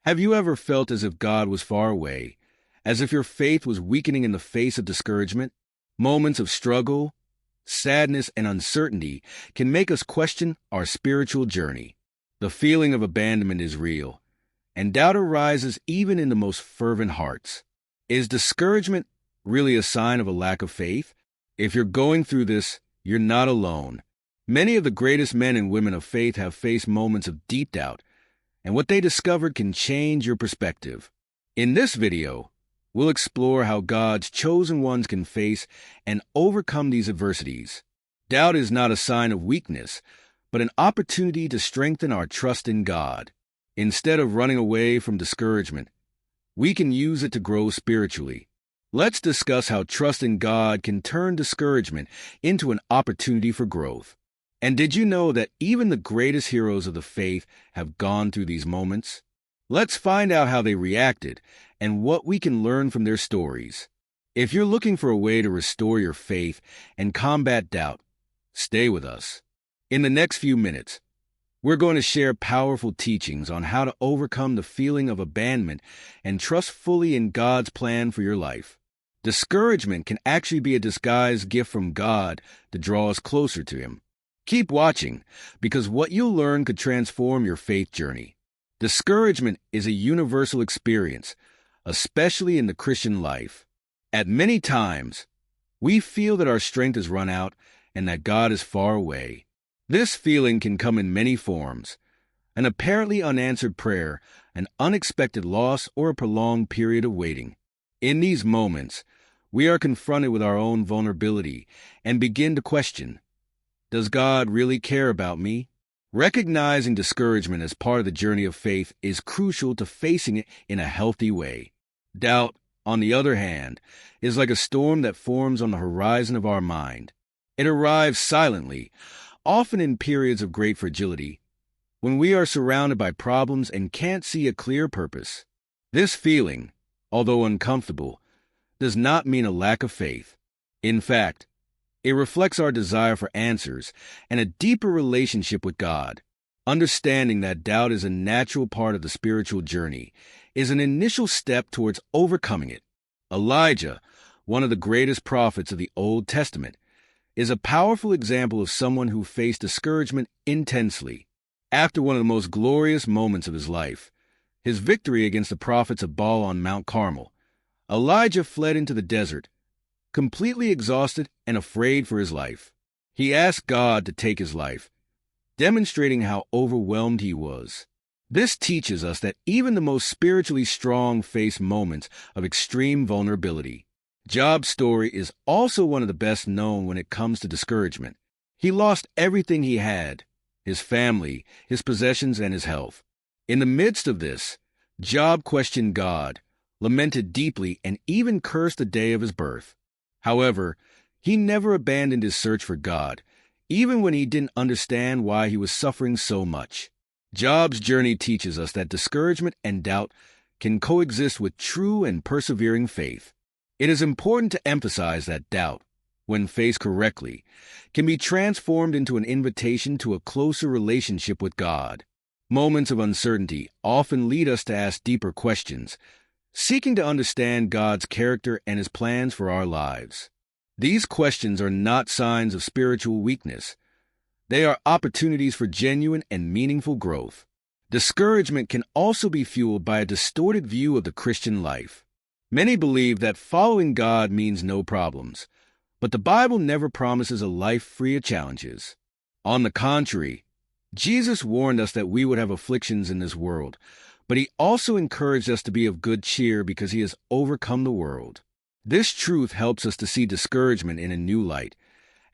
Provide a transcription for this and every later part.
Have you ever felt as if God was far away, as if your faith was weakening in the face of discouragement? Moments of struggle, sadness, and uncertainty can make us question our spiritual journey. The feeling of abandonment is real, and doubt arises even in the most fervent hearts. Is discouragement really a sign of a lack of faith? If you're going through this, you're not alone. Many of the greatest men and women of faith have faced moments of deep doubt, and what they discovered can change your perspective. In this video, we'll explore how God's chosen ones can face and overcome these adversities. Doubt is not a sign of weakness, but an opportunity to strengthen our trust in God. Instead of running away from discouragement, we can use it to grow spiritually. Let's discuss how trust in God can turn discouragement into an opportunity for growth. And did you know that even the greatest heroes of the faith have gone through these moments? Let's find out how they reacted and what we can learn from their stories. If you're looking for a way to restore your faith and combat doubt, stay with us. In the next few minutes, we're going to share powerful teachings on how to overcome the feeling of abandonment and trust fully in God's plan for your life. Discouragement can actually be a disguised gift from God to draw us closer to Him. Keep watching, because what you'll learn could transform your faith journey. Discouragement is a universal experience, especially in the Christian life. At many times, we feel that our strength has run out and that God is far away. This feeling can come in many forms: an apparently unanswered prayer, an unexpected loss, or a prolonged period of waiting. In these moments, we are confronted with our own vulnerability and begin to question, does God really care about me? Recognizing discouragement as part of the journey of faith is crucial to facing it in a healthy way. Doubt, on the other hand, is like a storm that forms on the horizon of our mind. It arrives silently, often in periods of great fragility, when we are surrounded by problems and can't see a clear purpose. This feeling, although uncomfortable, does not mean a lack of faith. In fact, it reflects our desire for answers and a deeper relationship with God. Understanding that doubt is a natural part of the spiritual journey is an initial step towards overcoming it. Elijah, one of the greatest prophets of the Old Testament, is a powerful example of someone who faced discouragement intensely. After one of the most glorious moments of his life, his victory against the prophets of Baal on Mount Carmel, Elijah fled into the desert, completely exhausted and afraid for his life. He asked God to take his life, demonstrating how overwhelmed he was. This teaches us that even the most spiritually strong face moments of extreme vulnerability. Job's story is also one of the best known when it comes to discouragement. He lost everything he had: his family, his possessions, and his health. In the midst of this, Job questioned God, lamented deeply, and even cursed the day of his birth. However, he never abandoned his search for God, even when he didn't understand why he was suffering so much. Job's journey teaches us that discouragement and doubt can coexist with true and persevering faith. It is important to emphasize that doubt, when faced correctly, can be transformed into an invitation to a closer relationship with God. Moments of uncertainty often lead us to ask deeper questions, seeking to understand God's character and His plans for our lives. These questions are not signs of spiritual weakness. They are opportunities for genuine and meaningful growth. Discouragement can also be fueled by a distorted view of the Christian life. Many believe that following God means no problems, but the Bible never promises a life free of challenges. On the contrary, Jesus warned us that we would have afflictions in this world, but He also encouraged us to be of good cheer because He has overcome the world. This truth helps us to see discouragement in a new light,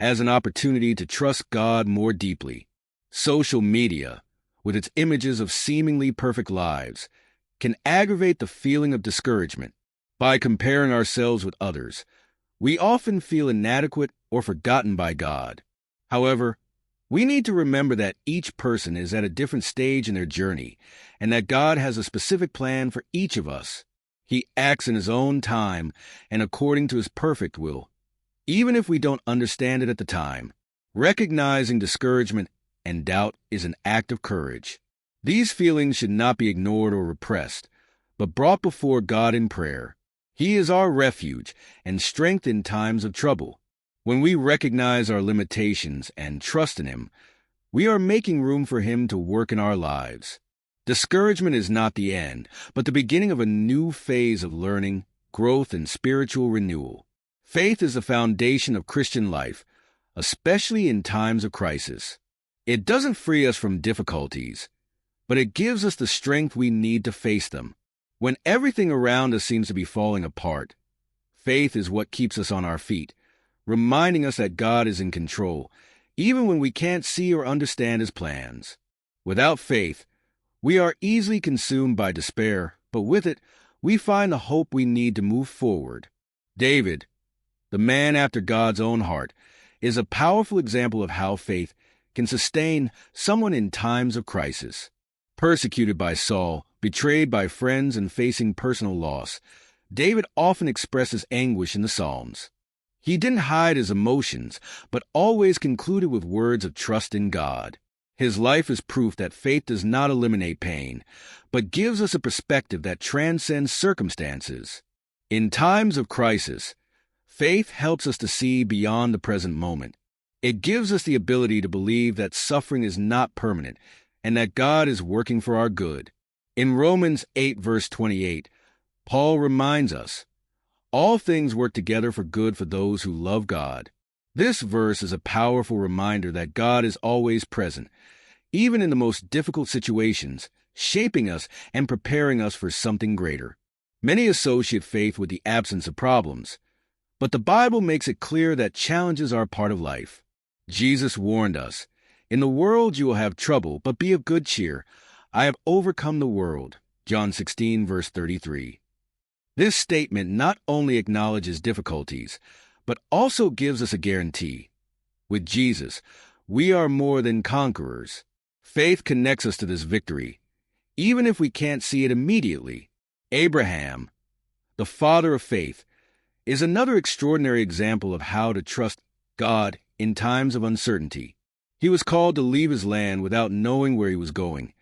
as an opportunity to trust God more deeply. Social media, with its images of seemingly perfect lives, can aggravate the feeling of discouragement. By comparing ourselves with others, we often feel inadequate or forgotten by God. However, we need to remember that each person is at a different stage in their journey, and that God has a specific plan for each of us. He acts in His own time and according to His perfect will, even if we don't understand it at the time. Recognizing discouragement and doubt is an act of courage. These feelings should not be ignored or repressed, but brought before God in prayer. He is our refuge and strength in times of trouble. When we recognize our limitations and trust in Him, we are making room for Him to work in our lives. Discouragement is not the end, but the beginning of a new phase of learning, growth, and spiritual renewal. Faith is the foundation of Christian life, especially in times of crisis. It doesn't free us from difficulties, but it gives us the strength we need to face them. When everything around us seems to be falling apart, faith is what keeps us on our feet, reminding us that God is in control, even when we can't see or understand His plans. Without faith, we are easily consumed by despair, but with it, we find the hope we need to move forward. David, the man after God's own heart, is a powerful example of how faith can sustain someone in times of crisis. Persecuted by Saul, betrayed by friends, and facing personal loss, David often expresses anguish in the Psalms. He didn't hide his emotions, but always concluded with words of trust in God. His life is proof that faith does not eliminate pain, but gives us a perspective that transcends circumstances. In times of crisis, faith helps us to see beyond the present moment. It gives us the ability to believe that suffering is not permanent and that God is working for our good. In Romans 8, verse 28, Paul reminds us, "All things work together for good for those who love God." This verse is a powerful reminder that God is always present, even in the most difficult situations, shaping us and preparing us for something greater. Many associate faith with the absence of problems, but the Bible makes it clear that challenges are part of life. Jesus warned us, "In the world you will have trouble, but be of good cheer. I have overcome the world." John 16, verse 33. This statement not only acknowledges difficulties, but also gives us a guarantee. With Jesus, we are more than conquerors. Faith connects us to this victory, even if we can't see it immediately. Abraham, the father of faith, is another extraordinary example of how to trust God in times of uncertainty. He was called to leave his land without knowing where he was going,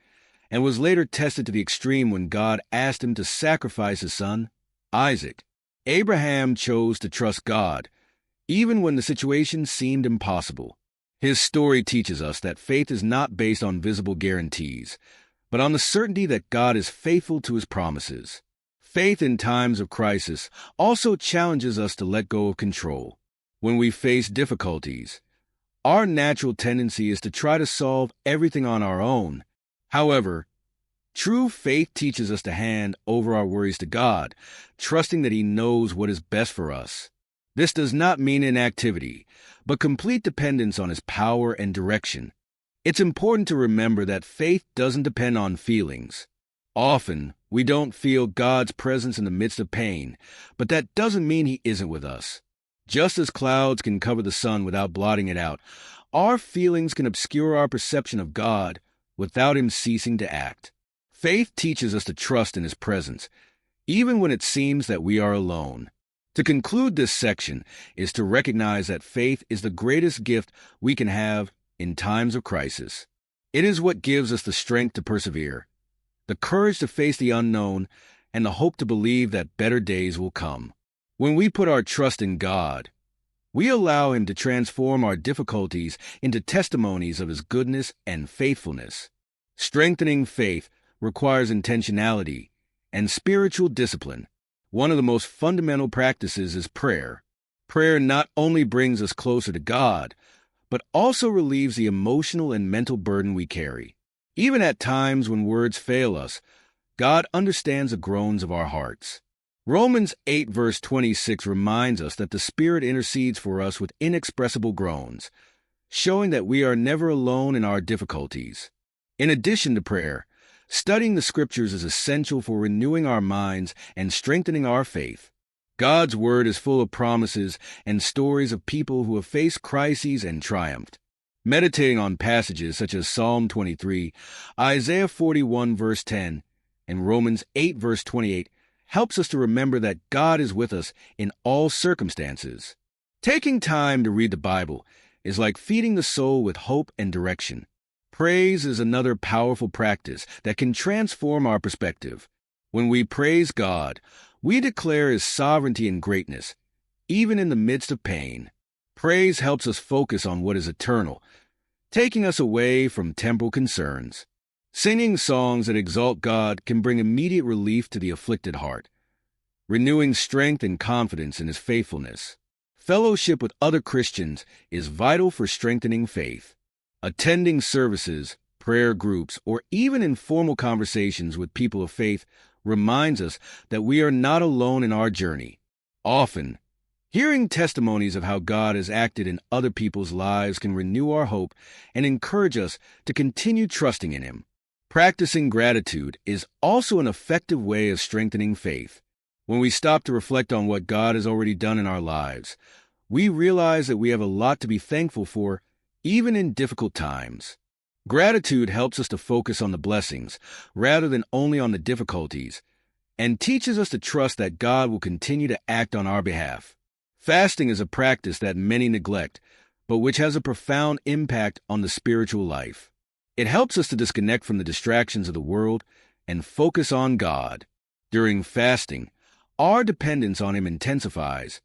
and was later tested to the extreme when God asked him to sacrifice his son, Isaac. Abraham chose to trust God, even when the situation seemed impossible. His story teaches us that faith is not based on visible guarantees, but on the certainty that God is faithful to His promises. Faith in times of crisis also challenges us to let go of control. When we face difficulties, our natural tendency is to try to solve everything on our own. However, true faith teaches us to hand over our worries to God, trusting that He knows what is best for us. This does not mean inactivity, but complete dependence on His power and direction. It's important to remember that faith doesn't depend on feelings. Often, we don't feel God's presence in the midst of pain, but that doesn't mean He isn't with us. Just as clouds can cover the sun without blotting it out, our feelings can obscure our perception of God without Him ceasing to act. Faith teaches us to trust in His presence, even when it seems that we are alone. To conclude this section is to recognize that faith is the greatest gift we can have in times of crisis. It is what gives us the strength to persevere, the courage to face the unknown, and the hope to believe that better days will come. When we put our trust in God, we allow Him to transform our difficulties into testimonies of His goodness and faithfulness. Strengthening faith requires intentionality and spiritual discipline. One of the most fundamental practices is prayer. Prayer not only brings us closer to God, but also relieves the emotional and mental burden we carry. Even at times when words fail us, God understands the groans of our hearts. Romans 8 verse 26 reminds us that the Spirit intercedes for us with inexpressible groans, showing that we are never alone in our difficulties. In addition to prayer, studying the Scriptures is essential for renewing our minds and strengthening our faith. God's Word is full of promises and stories of people who have faced crises and triumphed. Meditating on passages such as Psalm 23, Isaiah 41 verse 10, and Romans 8 verse 28 helps us to remember that God is with us in all circumstances. Taking time to read the Bible is like feeding the soul with hope and direction. Praise is another powerful practice that can transform our perspective. When we praise God, we declare His sovereignty and greatness, even in the midst of pain. Praise helps us focus on what is eternal, taking us away from temporal concerns. Singing songs that exalt God can bring immediate relief to the afflicted heart, renewing strength and confidence in His faithfulness. Fellowship with other Christians is vital for strengthening faith. Attending services, prayer groups, or even informal conversations with people of faith reminds us that we are not alone in our journey. Often, hearing testimonies of how God has acted in other people's lives can renew our hope and encourage us to continue trusting in Him. Practicing gratitude is also an effective way of strengthening faith. When we stop to reflect on what God has already done in our lives, we realize that we have a lot to be thankful for, even in difficult times. Gratitude helps us to focus on the blessings rather than only on the difficulties, and teaches us to trust that God will continue to act on our behalf. Fasting is a practice that many neglect, but which has a profound impact on the spiritual life. It helps us to disconnect from the distractions of the world and focus on God. During fasting, our dependence on Him intensifies,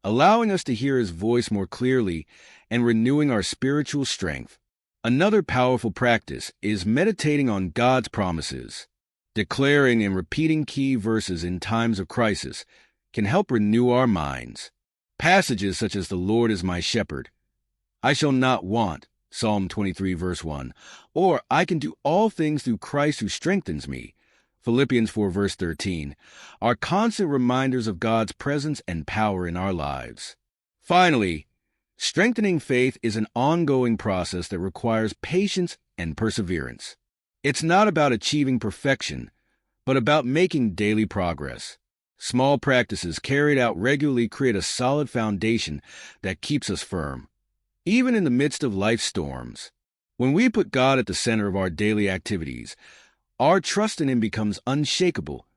allowing us to hear His voice more clearly and renewing our spiritual strength. Another powerful practice is meditating on God's promises. Declaring and repeating key verses in times of crisis can help renew our minds. Passages such as "The Lord is my shepherd," "I shall not want," Psalm 23, verse 1, or "I can do all things through Christ who strengthens me," Philippians 4, verse 13, are constant reminders of God's presence and power in our lives. Finally, strengthening faith is an ongoing process that requires patience and perseverance. It's not about achieving perfection, but about making daily progress. Small practices carried out regularly create a solid foundation that keeps us firm, even in the midst of life's storms. When we put God at the center of our daily activities, our trust in Him becomes unshakable,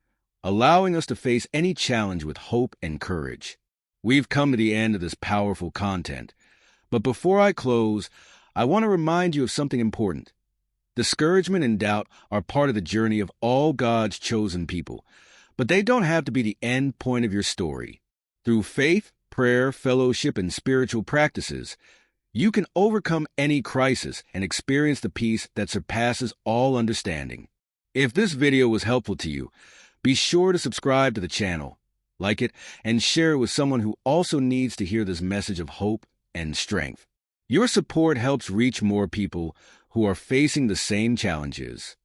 allowing us to face any challenge with hope and courage. We've come to the end of this powerful content, but before I close, I want to remind you of something important. Discouragement and doubt are part of the journey of all God's chosen people, but they don't have to be the end point of your story. Through faith, prayer, fellowship, and spiritual practices, you can overcome any crisis and experience the peace that surpasses all understanding. If this video was helpful to you, be sure to subscribe to the channel, like it, and share it with someone who also needs to hear this message of hope and strength. Your support helps reach more people who are facing the same challenges.